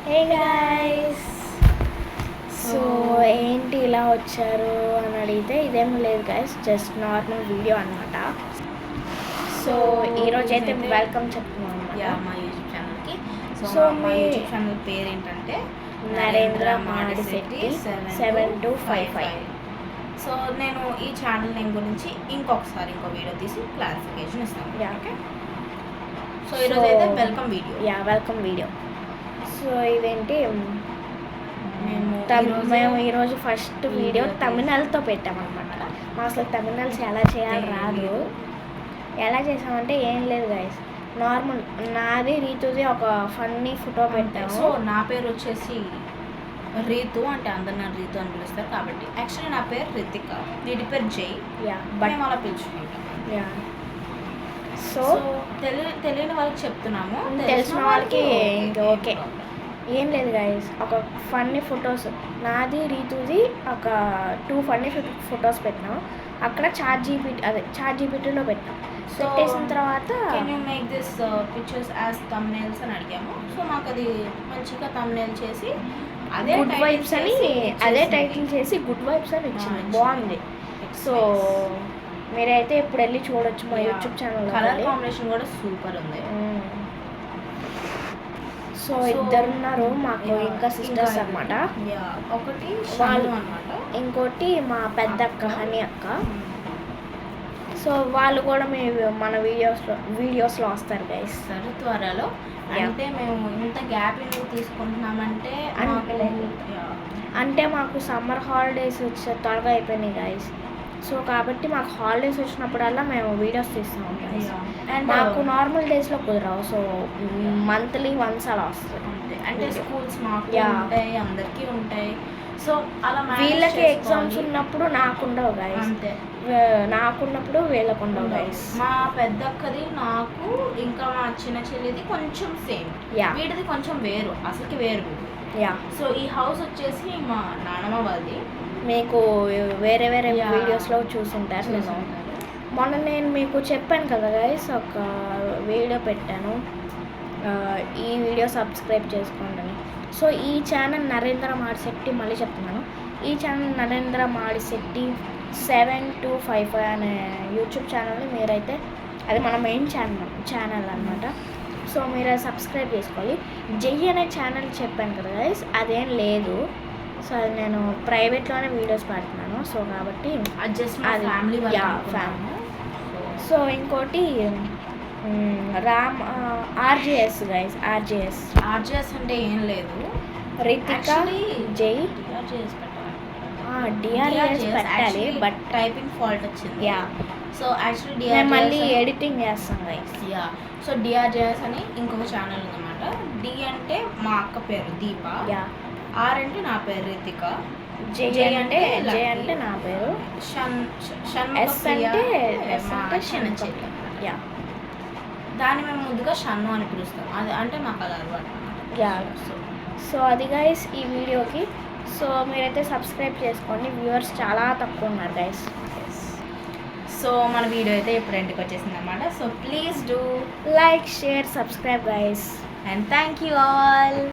Hey guys, so ఏంటి ఇలా వచ్చారు అని అడిగితే ఇదేం లేదు గైస్, జస్ట్ నార్మల్ వీడియో అనమాట. సో ఈరోజు అయితే వెల్కమ్ చెప్తున్నాం మా యూట్యూబ్ ఛానల్కి. సో మా యూట్యూబ్ ఛానల్ పేరు ఏంటంటే నరేంద్ర మాడిశెట్టి 7255. సో నేను ఈ ఛానల్ నేమ్ గురించి ఇంకో వీడియో తీసి క్లారిఫికేషన్ ఇస్తాను. ఓకే, సో ఈరోజు అయితే వెల్కమ్ వీడియో. సో ఇదేంటి, మేము ఈరోజు ఫస్ట్ వీడియో తమిళతో పెట్టామన్నమాట. మా అసలు తమిళనాల్స్ ఎలా చేయాలి రాదు. ఎలా చేసామంటే ఏం లేదు గైస్, నార్మల్ నాది రీతుది ఒక ఫన్నీ ఫోటో పెట్టాము. సో నా పేరు వచ్చేసి రీతు, అంటే అందరు నన్ను రీతు అని పిలుస్తారు కాబట్టి. యాక్చువల్లీ నా పేరు రితిక, వీడి పేరు జై, బట్ అలా పిలుచుకుంటాం. సో తెలియని వాళ్ళకి చెప్తున్నాము, తెలిసిన వాళ్ళకి ఓకే. ఏం లేదు గైస్, ఒక ఫన్నీ ఫొటోస్ నాది రీతుది ఒక 2 ఫన్నీ ఫొటోస్ పెట్టినాం. అక్కడ చాట్ జీపీటీలో పెట్టాం. పెట్టేసిన తర్వాత can you make this pictures as thumbnails అని అడిగాము. సో మాకు అది మంచిగా థంబ్నెయిల్ చేసి అదే గుడ్ వైబ్స్ అని అదే టైటిల్ చేసి గుడ్ వైబ్స్ అని ఇచ్చింది. బాగుంది. సో మీరైతే ఇప్పుడు వెళ్ళి చూడొచ్చు మా యూట్యూబ్ ఛానల్. కలర్ కాంబినేషన్ కూడా సూపర్ ఉంది. సో ఇద్దరున్నారు మాకు, ఇంకా సిస్టర్స్ అనమాట. ఒకటి వాళ్ళు అనమాట, ఇంకోటి మా పెద్ద అక్క హనీ అక్క. సో వాళ్ళు కూడా మన వీడియోస్లో వస్తారు గైస్ త్వరలో. అంటే మేము ఇంత గ్యాప్ ఎందుకు తీసుకుంటున్నామంటే అంటే మాకు సమ్మర్ హాలిడేస్ త్వరగా అయిపోయినాయి గైస్. సో కాబట్టి మాకు హాలిడేస్ వచ్చినప్పుడల్లా మేము వీడియోస్ తీస్తాం గైస్. అండ్ మాకు నార్మల్ డేస్లో కుదరవు. సో మంత్లీ వన్స్ అలా వస్తుంది. అంటే స్కూల్స్ మాకు ఉంటాయి, అందరికీ ఉంటాయి. సో అలా వీళ్ళకి ఎగ్జామ్స్ ఉన్నప్పుడు నాకుండవు గైస్, అంతే. నాకున్నప్పుడు వీళ్ళకు ఉండవు గైస్. మా పెద్దక్కది నాకు ఇంకా మా చిన్న చెల్లిది కొంచెం సేమ్, వీటిది కొంచెం వేరు, అసలుకి వేరు. సో ఈ హౌస్ వచ్చేసి మా నాన్నమ్మ వాళ్ళది. మీకు వేరే వీడియోస్లో చూసుంటారు. మొన్న నేను మీకు చెప్పాను కదా గైస్, ఒక వీడియో పెట్టాను, ఈ వీడియో సబ్స్క్రైబ్ చేసుకోండి అని. సో ఈ ఛానల్ నరేంద్ర మాడిశెట్టి, మళ్ళీ చెప్తున్నాను, ఈ ఛానల్ నరేంద్ర మాడిశెట్టి 7255 అనే యూట్యూబ్ ఛానల్ని మీరైతే, అది మన మెయిన్ ఛానల్ అనమాట. సో మీరు సబ్స్క్రైబ్ చేసుకోవాలి. జై అనే ఛానల్ చెప్పాను కదా గైస్, అదేం లేదు. సో అది నేను ప్రైవేట్లోనే వీడియోస్ పెడుతున్నాను. సో కాబట్టి అది ఫ్యామిలీ. సో ఇంకోటి ఆర్జేఎస్ గైస్, ఆర్జేఎస్ అంటే ఏం లేదు, రితిక జై డిఆర్ఎస్ పెట్టాలి, బట్ టైపింగ్ ఫాల్ట్ వచ్చింది. సో యాక్చువల్లీ మళ్ళీ ఎడిటింగ్ చేస్తాం గైస్. సో డిఆర్జేఎస్ అని ఇంకొక ఛానల్ ఉందన్నమాట. డి అంటే మా అక్క పేరు దీప, ఆర్ అంటే నా పేరు రితిక, జై అంటే నా పేరు, ఎస్ అంటే షన్ను. దాన్ని మేము ముందుగా షన్ను అని పిలుస్తాం, అది అంటే మాకు అది అలవాటు. సో అది గైస్ ఈ వీడియోకి. సో మీరైతే సబ్స్క్రైబ్ చేసుకోండి, వ్యూవర్స్ చాలా తక్కువ ఉన్నారు గైస్. సో మన వీడియో అయితే ఇప్పుడు ఎండ్కి వచ్చేసింది అనమాట. So please do like, share, subscribe guys, and thank you all.